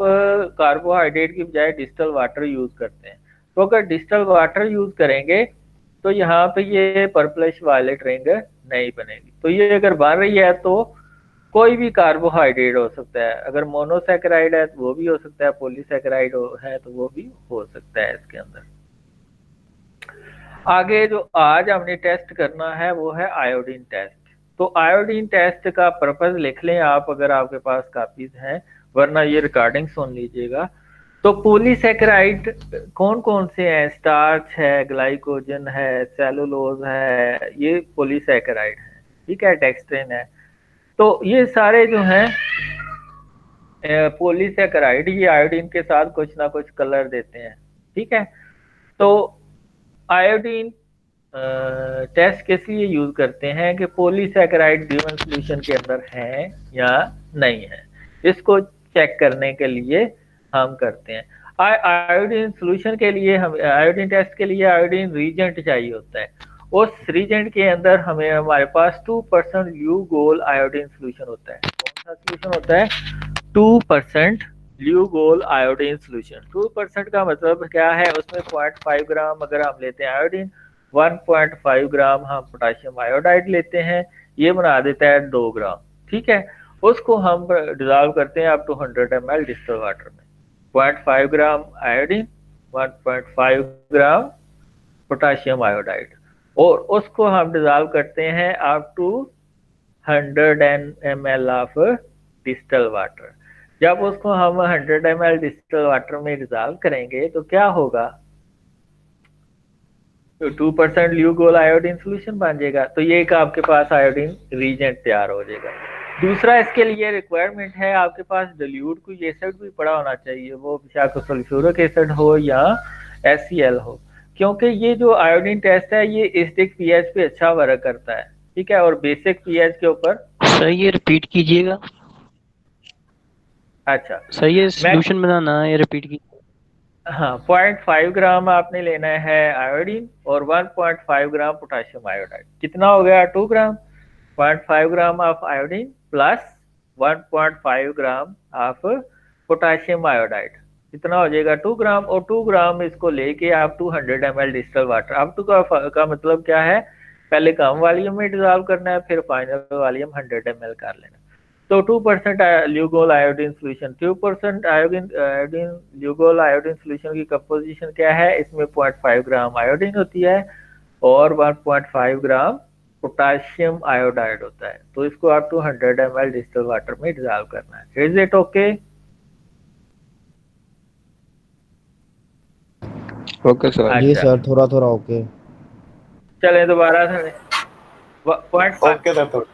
कार्बोहाइड्रेट की बजाय डिस्टिल वाटर यूज करते हैं, तो अगर डिस्टिल वाटर यूज करेंगे तो यहाँ पे ये पर्पलिश वायलेट रिंग नहीं बनेगी। तो ये अगर बन रही है तो कोई भी कार्बोहाइड्रेट हो सकता है, अगर मोनोसैकेराइड है तो वो भी हो सकता है, पॉलीसैकेराइड है तो वो भी हो सकता है इसके अंदर। आगे जो आज हमने टेस्ट करना है वो है आयोडीन टेस्ट। तो आयोडीन टेस्ट का पर्पस लिख लें आप अगर आपके पास कापीज हैं, वरना ये रिकॉर्डिंग सुन लीजिएगा। तो पॉलीसैकेराइड कौन कौन से हैं, स्टार्च है, ग्लाइकोजन है, सेलुलोज है, ये पॉलीसैकेराइड है, ठीक है, डेक्स्ट्रिन है। तो ये सारे जो हैं पॉलीसैकेराइड, ये आयोडीन के साथ कुछ ना कुछ कलर देते हैं, ठीक है। तो आयोडीन टेस्ट किस लिए यूज करते हैं कि पॉलीसैकेराइड गिवन सॉल्यूशन के अंदर है या नहीं है, इसको चेक करने के लिए हम करते हैं। आयोडीन सॉल्यूशन के लिए हम आयोडीन टेस्ट के लिए आयोडीन रीजेंट चाहिए होता है, उस रीजेंट के अंदर हमें हमारे पास 2% ल्यूगोल आयोडीन सॉल्यूशन होता है। कौन सा सॉल्यूशन होता है, 2% ल्यूगोल आयोडीन सॉल्यूशन। 2% का मतलब क्या है, उसमें 0.5 ग्राम अगर हम लेते हैं आयोडीन, 1.5 ग्राम हम पोटाशियम आयोडाइड लेते हैं, ये बना देता है 2 ग्राम, ठीक है। उसको हम डिजॉल्व करते हैं आप 200 ml डिस्टिल वाटर में, 0.5 gram iodine, 1.5 gram potassium iodide, और उसको हम डिजॉल्व करते हैं आप to 100 ml of distil water. जब उसको हम 100 ml डिस्टिल वाटर में डिजॉल्व करेंगे तो क्या होगा, तो 2% ल्यूगोल आयोडीन सॉल्यूशन बन जाएगा। तो ये एक आपके पास आयोडीन रीजेंट तैयार हो जाएगा। दूसरा इसके लिए रिक्वायरमेंट है आपके पास डिल्यूट कोई एसिड भी पड़ा होना चाहिए, वो बेशक सल्फ्यूरिक एसिड हो या HCl हो, क्योंकि ये जो आयोडीन टेस्ट है ये एसिडिक पीएच पे अच्छा वर्क करता है, ठीक है, और बेसिक पीएच के ऊपर। सर ये रिपीट कीजिएगा। अच्छा सर ये सॉल्यूशन बनाना है, ये रिपीट कीजिए। हाँ, 0.5 ग्राम आपने लेना है आयोडीन और 1.5 ग्राम पोटाशियम आयोडाइड, कितना हो गया, 2 ग्राम। 0.5 ग्राम of iodine plus 1.5 gram of potassium iodide, कितना हो जाएगा, 2 ग्राम। और 2 ग्राम इसको लेके आप 200 ml डिस्टिल वाटर, अब टू का मतलब क्या है, पहले कम वॉल्यूम में डिजॉल्व करना है, फिर फाइनल वॉल्यूम 100 ml कर लेना। तो 2% Lugol iodine solution, 2% iodine Lugol iodine solution की कंपोजिशन क्या है, इसमें 0.5 ग्राम आयोडीन होती है और 1.5 ग्राम पोटाशियम आयोडाइड होता है। तो इसको आप 200 ml डिस्टिल वाटर में डिजॉल्व करना है। Is it okay? Okay sir. जी सर, थोड़ा थोड़ा ओके। चले दोबारा से 0.5। Okay sir.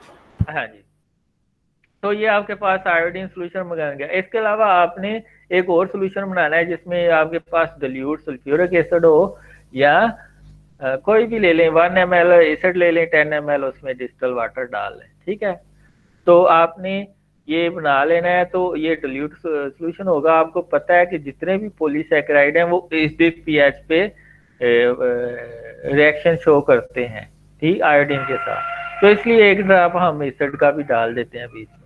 हाँ जी, तो ये आपके पास आयोडीन सॉल्यूशन बनाना गया। इसके अलावा आपने एक और सॉल्यूशन बनाना है जिसमें आपके पास डिल्यूट सल्फ्यूरिक एसिड हो या कोई भी ले लें, 1 ml एसिड ले लें, 10 ml उसमें डिस्टल वाटर डाल लें, ठीक है। तो आपने ये बना लेना है। तो ये डिल्यूट सोल्यूशन होगा। आपको पता है कि जितने भी पॉलीसैकेराइड हैं वो एसिडिक पीएच पे रिएक्शन शो करते हैं, ठीक, आयोडीन के साथ। तो इसलिए एक ड्रॉप हम एसिड का भी डाल देते हैं बीच में।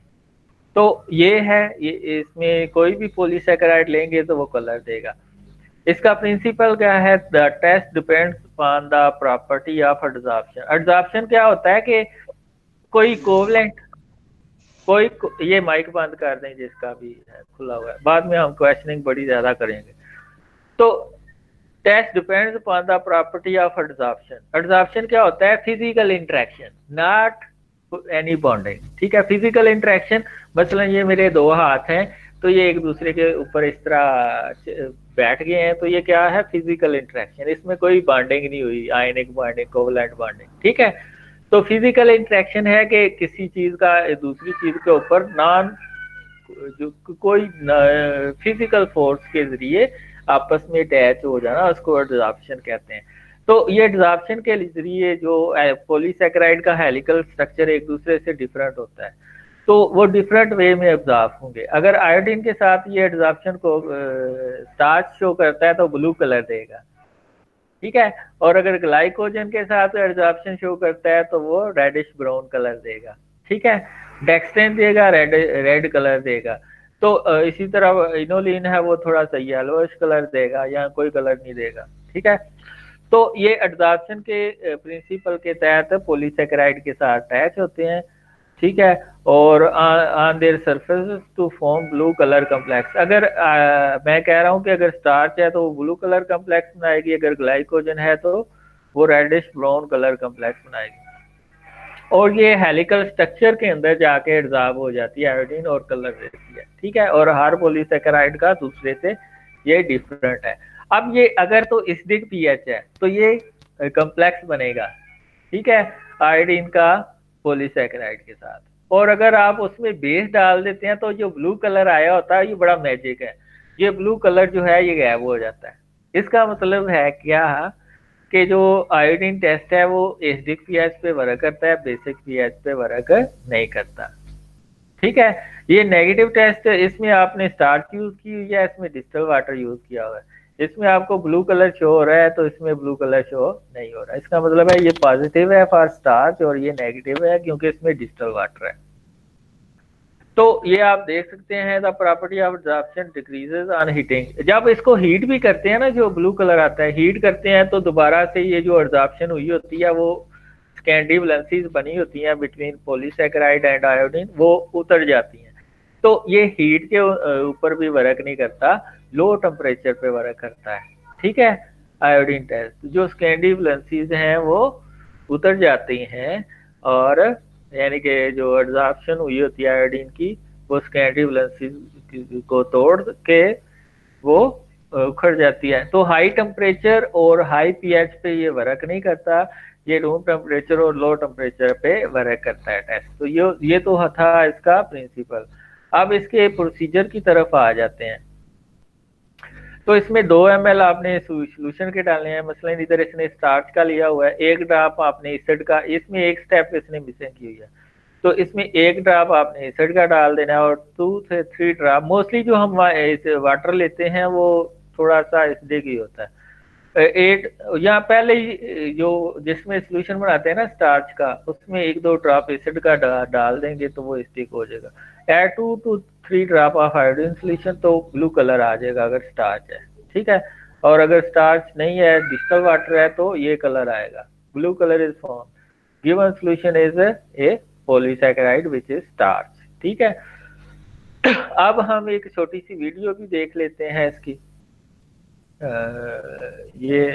तो ये है, ये इसमें कोई भी पॉलीसैकेराइड लेंगे तो वो कलर देगा। इसका प्रिंसिपल क्या है? The test depends upon the property of adsorption. Adsorption क्या होता है कि कोई कोवलेंट, कोई ये माइक बंद कर दें जिसका भी है खुला हुआ है, बाद में हम क्वेश्चनिंग बड़ी ज्यादा करेंगे। तो test depends upon the property of adsorption. Adsorption क्या होता है? Physical interaction, not any bonding, ठीक है। फिजिकल इंटरेक्शन, मसलन ये मेरे दो हाथ हैं तो ये एक दूसरे के ऊपर इस तरह बैठ गए हैं, तो ये क्या है? Physical interaction. इसमें कोई बॉन्डिंग नहीं हुई, आयनिक बॉन्डिंग, कोवलेंट बॉन्डिंग, ठीक है। तो फिजिकल इंटरेक्शन है कि किसी चीज का दूसरी चीज के ऊपर जो कोई फिजिकल फोर्स के जरिए आपस में अटैच हो जाना, उसको एडजॉर्प्शन कहते हैं। तो ये एडजॉर्प्शन के जरिए जो पॉलीसैकेराइड का हेलिकल स्ट्रक्चर एक दूसरे से डिफरेंट होता है, तो वो डिफरेंट वे में एब्जॉर्ब होंगे। अगर आयोडीन के साथ ये एब्जॉर्प्शन को स्टार्च शो करता है तो ब्लू कलर देगा, ठीक है। और अगर ग्लाइकोजन के साथ एब्जॉर्प्शन शो करता है तो वो रेडिश ब्राउन कलर देगा, ठीक है। डेक्सट्रेन देगा रेड कलर देगा। तो इसी तरह इनोलिन है वो थोड़ा सा येलोइश कलर देगा या कोई कलर नहीं देगा, ठीक है। तो ये एब्जॉर्प्शन के प्रिंसिपल के तहत पॉलीसैकेराइड के साथ अटैच होते हैं, ठीक है। और on their surface to form blue colour complex. अगर मैं कह रहा हूँ कि अगर स्टार्च है तो वो ब्लू कलर कम्प्लेक्स बनाएगी, अगर ग्लाइकोजन है तो वो रेडिश ब्राउन कलर कम्प्लेक्स बनाएगी। और ये हेलिकल स्ट्रक्चर के अंदर जाके एब्जॉर्ब हो जाती है आयोडीन और कलर देती है, ठीक है। और हर पॉलीसैकेराइड का दूसरे से ये डिफरेंट है। अब ये अगर तो एसिडिक पीएच है तो ये कम्प्लेक्स बनेगा, ठीक है, आयोडीन का पॉलीसैकेराइड के साथ। और अगर आप उसमें बेस डाल देते हैं तो जो ब्लू कलर आया होता है ये बड़ा मैजिक है, ये ब्लू कलर जो है ये गायब हो जाता है। इसका मतलब है क्या कि जो आयोडीन टेस्ट है वो एसिडिक पीएच पे वर्क करता है, बेसिक पीएच पे वर्क नहीं करता, ठीक है। ये नेगेटिव टेस्ट, इसमें आपने स्टार्च यूज की हुई है, इसमें डिस्टल वाटर यूज किया हुआ है। इसमें आपको ब्लू कलर शो हो रहा है तो इसमें ब्लू कलर शो नहीं हो रहा। इसका मतलब है ये पॉजिटिव है फॉर स्टार्च और ये नेगेटिव है क्योंकि इसमें डिस्टल वाटर है। तो ये आप देख सकते हैं the property of absorption decreases on heating. जब इसको हीट भी करते हैं ना, जो ब्लू कलर आता है, हीट करते हैं तो दोबारा से ये जो एब्जॉर्प्शन हुई होती है वो स्कैंडी वैलेंसीज बनी होती हैं बिटवीन पॉलीसैकेराइड एंड आयोडीन, वो उतर जाती हैं। तो ये हीट के ऊपर भी वर्क नहीं करता, लो टेम्परेचर पे वर्क करता है, ठीक है। आयोडीन टेस्ट जो स्कैंडी वैलेंसीज हैं वो उतर जाती हैं और यानी कि जो एब्जॉर्प्शन हुई होती है आयोडीन की वो स्कैंडी वैलेंसीज को तोड़ के वो उखड़ जाती है। तो हाई टेम्परेचर और हाई पीएच पे ये वर्क नहीं करता, ये रूम टेम्परेचर और लो टेम्परेचर पे वर्क करता है टेस्ट। तो ये तो था इसका प्रिंसिपल। अब इसके प्रोसीजर की तरफ आ जाते हैं। तो इसमें 2 ml आपने सोल्यूशन के डालने हैं। मसलन इधर इसने स्टार्च का लिया हुआ है, 1 ड्रॉप आपने एसिड का, इसमें एक स्टेप इसने मिसिंग की हुई है, तो इसमें 1 ड्रॉप आपने एसिड का डाल देना है और 2 से 3 ड्रॉप, मोस्टली जो हम वाटर लेते हैं वो थोड़ा सा एसिडिक ही होता है। 8 यहाँ पहले जो जिसमें सोल्यूशन बनाते हैं ना स्टार्च का, उसमें 1-2 ड्रॉप एसिड का डाल देंगे तो वो एसिडिक हो जाएगा। Add 2 to 3 drop of iodine solution तो ब्लू कलर आ जाएगा अगर स्टार्च है, ठीक है। और अगर स्टार्च नहीं है, डिस्टल वाटर है, तो ये कलर आएगा, blue colour is form. Given solution is a polysaccharide which is starch, ठीक है। अब हम एक छोटी सी वीडियो भी देख लेते हैं इसकी। ये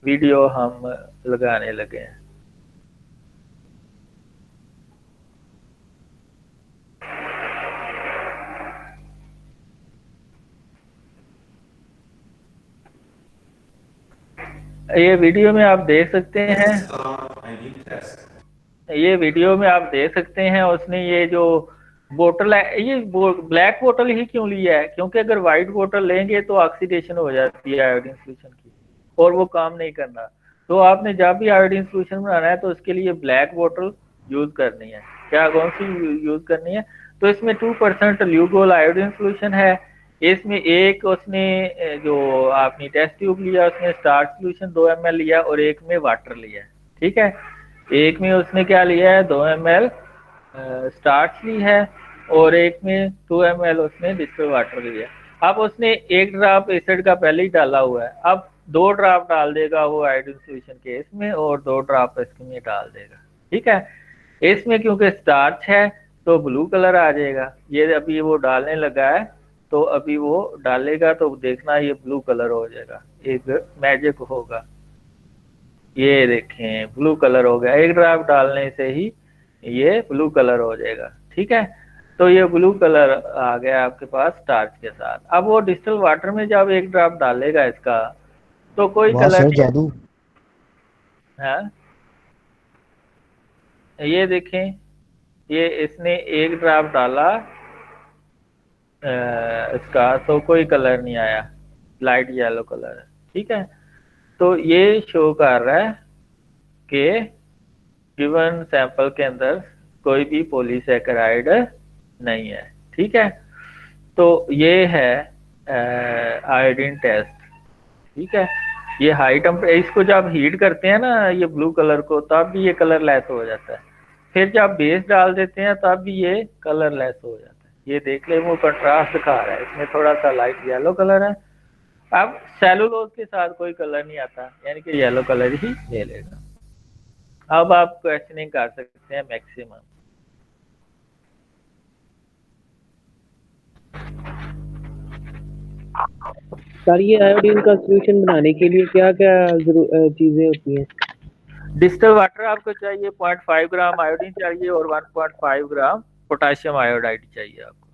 वीडियो हम लगाने लगे हैं। ये वीडियो में आप देख सकते हैं, ये वीडियो में आप देख सकते हैं उसने ये जो बोतल है, ये ब्लैक बोतल ही क्यों लिया है? क्योंकि अगर व्हाइट बोतल लेंगे तो ऑक्सीडेशन हो जाती है आयोडीन सोल्यूशन की और वो काम नहीं करना। तो आपने जब भी आयोडीन सोल्यूशन बनाना है तो उसके लिए ब्लैक बोतल यूज करनी है। क्या कौन सी यूज करनी है? तो इसमें 2% ल्यूकोल आयोडीन सोल्यूशन है। इसमें एक उसने जो आपने टेस्ट ट्यूब लिया उसमें स्टार्च सोल्यूशन 2 ml लिया और एक में वाटर लिया। ठीक है, एक में उसने क्या लिया है 2 ml स्टार्च ली है और एक में 2 ml उसने डिस्टिल वाटर लिया। अब उसने 1 ड्रॉप एसिड का पहले ही डाला हुआ है, अब 2 ड्रॉप डाल देगा वो आयोडीन सोल्यूशन के इसमें और 2 ड्रॉप इसमें डाल देगा। ठीक है, इसमें क्योंकि स्टार्च है तो ब्लू कलर आ जाएगा। ये अभी वो डालने लगा है तो अभी वो डालेगा तो देखना ये ब्लू कलर हो जाएगा, एक मैजिक होगा। ये देखें ब्लू कलर हो गया, 1 ड्रॉप डालने से ही ये ब्लू कलर हो जाएगा। ठीक है, तो ये ब्लू कलर आ गया आपके पास स्टार्च के साथ। अब वो डिस्टिल वाटर में जब 1 ड्रॉप डालेगा इसका तो कोई वाह कलर सर नहीं जादू। है। ये देखें, ये इसने 1 ड्रॉप डाला इसका तो कोई कलर नहीं आया, लाइट येलो कलर है। ठीक है, तो ये शो कर रहा है कि गिवन सैंपल के अंदर कोई भी पॉलीसैकेराइड नहीं है। ठीक है, तो ये है आयोडीन टेस्ट। ठीक है, ये हाई टेम्परेचर, इसको जब हीट करते हैं ना ये ब्लू कलर को तब भी ये कलर लेस हो जाता है, फिर जब बेस डाल देते हैं तब भी ये कलर लेस हो जाता है। ये देख ले वो कंट्रास्ट दिखा रहा है, इसमें थोड़ा सा लाइट येलो कलर है। अब सेलुलोज के साथ कोई कलर नहीं आता, यानी कि येलो कलर ही ले लेगा। अब आप क्वेश्चनिंग कर सकते हैं मैक्सिमम। सर ये आयोडीन का सोल्यूशन बनाने के लिए क्या क्या चीजें होती हैं? डिस्टिल वाटर आपको चाहिए, 0.5 ग्राम आयोडीन चाहिए और 1.5 ग्राम पोटाशियम आयोडाइड चाहिए आपको।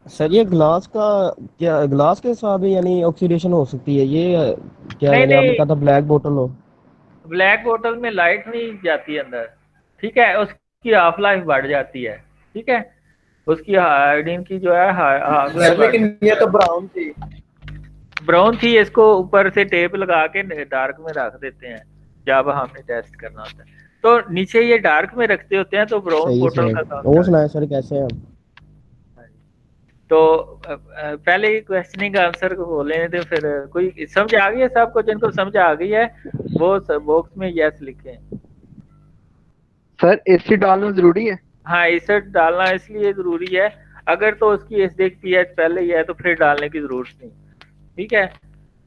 सर ये ग्लास का क्या, ग्लास के हिसाब से यानी ऑक्सीडेशन हो सकती है ये? क्या नहीं यानी आपने नहीं, कहा था ब्लैक बोतल हो? ब्लैक बोतल में लाइट नहीं जाती अंदर। ठीक है, उसकी हाफ लाइफ बढ़ जाती है। ठीक है, उसकी आयोडीन की जो है हाफ लाइफ, लेकिन ये तो ब्राउन थी। ब्राउन थी। इसको ऊपर से टेप लगा के डार्क में रख देते हैं जब हमने टेस्ट करना होता है, तो नीचे ये डार्क में रखते होते हैं तो ब्राउन सही बोतल है का सर। काम और करता सुनाए सर कैसे हैं आप? है। तो पहले ही क्वेश्चनिंग आंसर को बोले थे, फिर कोई समझ आ गई है सबको? जिनको समझ आ गई है वो बॉक्स में यस लिखें। सर एसिड डालना जरूरी है? हाँ, एसिड डालना इसलिए जरूरी है, अगर तो उसकी एसिडिक पीएच पहले ही है तो फिर डालने की जरूरत नहीं। ठीक है,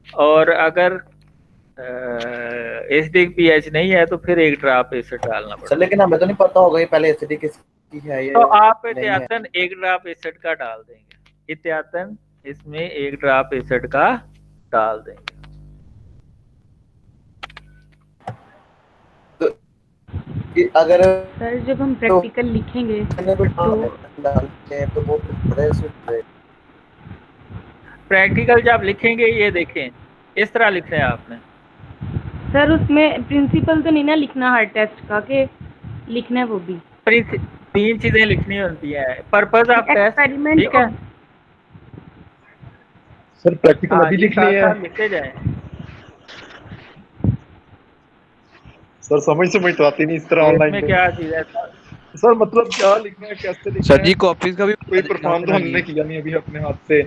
और अगर एसिडिक पीएच नहीं है तो फिर 1 ड्रॉप एसिड डालना सर पड़ेगा। लेकिन हमें तो नहीं पता होगा ये पहले एसिडिक किसकी है ये तो आप नहीं है। एहतियातन 1 ड्रॉप एसिड का डाल देंगे, एहतियातन इसमें 1 ड्रॉप एसिड का डाल देंगे। अगर सर जब हम प्रैक्टिकल लिखेंगे तो वो बड़े प्रैक्टिकल जब लिखेंगे ये देखें इस तरह लिखना है आपने। सर उसमें प्रिंसिपल तो नहीं ना लिखना हर टेस्ट का, के लिखना है वो भी? 3 चीजें लिखनी होती है, पर्पस ऑफ टेस्ट। एक्सपेरिमेंट। ठीक है सर प्रैक्टिकल अभी लिखनी है लिखते जाए। सर, समझ तो आती नहीं इस तरह ऑनलाइन में क्या चीज है सर, मतलब क्या लिखना है, कैसे लिखना सर जी है? कॉपीज का भी कोई परफॉर्म तो हमने किया नहीं अभी अपने हाथ से।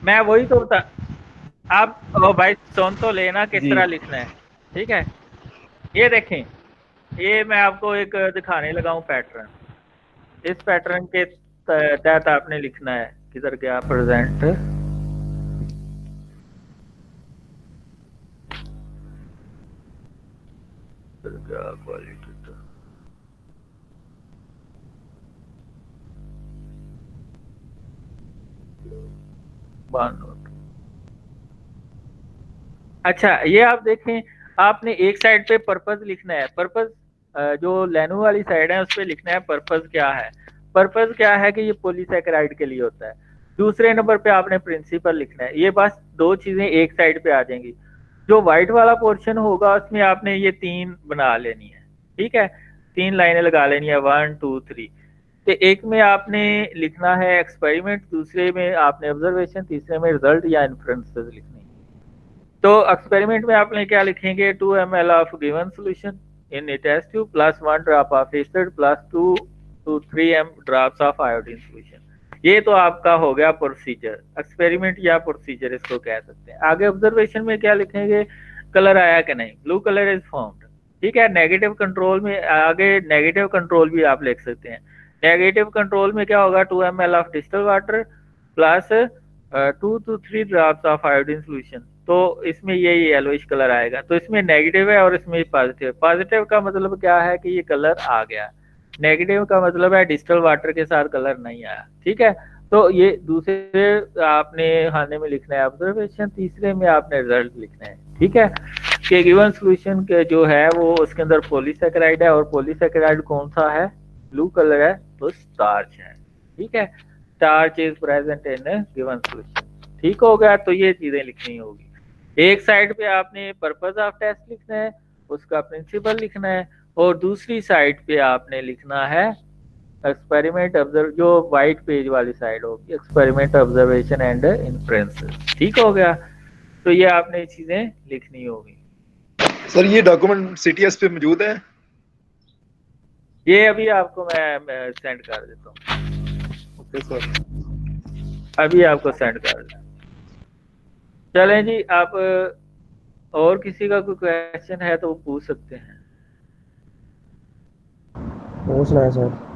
मैं वही तो बता, आप भाई सुन तो लेना किस जी। तरह लिखना है। ठीक है, ये देखें, ये मैं आपको एक दिखाने लगा हूँ पैटर्न। इस पैटर्न के तहत आपने लिखना है, किधर गया प्रेजेंट, क्वालिटी अच्छा, ये आप देखें, आपने एक साइड पे पर्पस लिखना है। पर्पस जो लेनो वाली साइड है उस पे लिखना है पर्पस क्या है। पर्पस क्या है कि ये पॉलीसैकेराइड के लिए होता है। दूसरे नंबर पे आपने प्रिंसिपल लिखना है। ये बस 2 चीजें एक साइड पे आ जाएंगी। जो व्हाइट वाला पोर्शन होगा उसमें आपने ये 3 बना लेनी है। ठीक है, 3 लाइनें लगा लेनी है, 1 2 3। तो एक में आपने लिखना है एक्सपेरिमेंट, दूसरे में आपने ऑब्जर्वेशन, तीसरे में रिजल्ट या इन्फ्रेंसेस लिखनी है। तो एक्सपेरिमेंट में आपने क्या लिखेंगे, 2 ml of given solution in a test tube plus 1 drop of acid plus 2 to 3 drops of iodine solution. ये तो आपका हो गया प्रोसीजर, एक्सपेरिमेंट या प्रोसीजर इसको कह सकते हैं। आगे ऑब्जर्वेशन में क्या लिखेंगे, कलर आया कि नहीं, ब्लू कलर इज फॉर्म्ड, ठीक है। नेगेटिव कंट्रोल में आगे नेगेटिव कंट्रोल भी आप लिख सकते हैं। नेगेटिव कंट्रोल में क्या होगा, 2 ml of distil water plus 2 to 3 drops of iodine solution. तो इसमें ये येलोइश कलर आएगा, तो इसमें नेगेटिव है और इसमें पॉजिटिव। पॉजिटिव का मतलब क्या है कि ये कलर आ गया, नेगेटिव का मतलब है डिस्टिल वाटर के साथ कलर नहीं आया, ठीक है। तो ये दूसरे आपने खाने में लिखना है ऑब्जर्वेशन, तीसरे में आपने रिजल्ट लिखना है, ठीक है। कि गिवन सॉल्यूशन के जो है वो उसके अंदर पॉलीसैकेराइड है, और पॉलीसैकेराइड कौन सा है, ब्लू कलर है, तो स्टार्च है, ठीक है। Starch is present in given solution, ठीक हो गया। तो ये चीजें लिखनी होगी। एक साइड पे आपने पर्पस ऑफ टेस्ट लिखना है, उसका प्रिंसिपल लिखना है, और दूसरी साइड पे आपने लिखना है एक्सपेरिमेंट ऑब्जर्व, जो व्हाइट पेज वाली साइड होगी, एक्सपेरिमेंट ऑब्जर्वेशन एंड इन्फ्रेंसेस, ठीक हो गया। तो ये आपने चीजें लिखनी होगी। सर ये डॉक्यूमेंट सीटीएस पे मौजूद है? ये अभी आपको मैं सेंड कर देता हूँ। ओके सर, अभी आपको सेंड कर देता हूँ। चलें जी, आप और किसी का कोई क्वेश्चन है तो वो पूछ सकते हैं। पूछना है सर।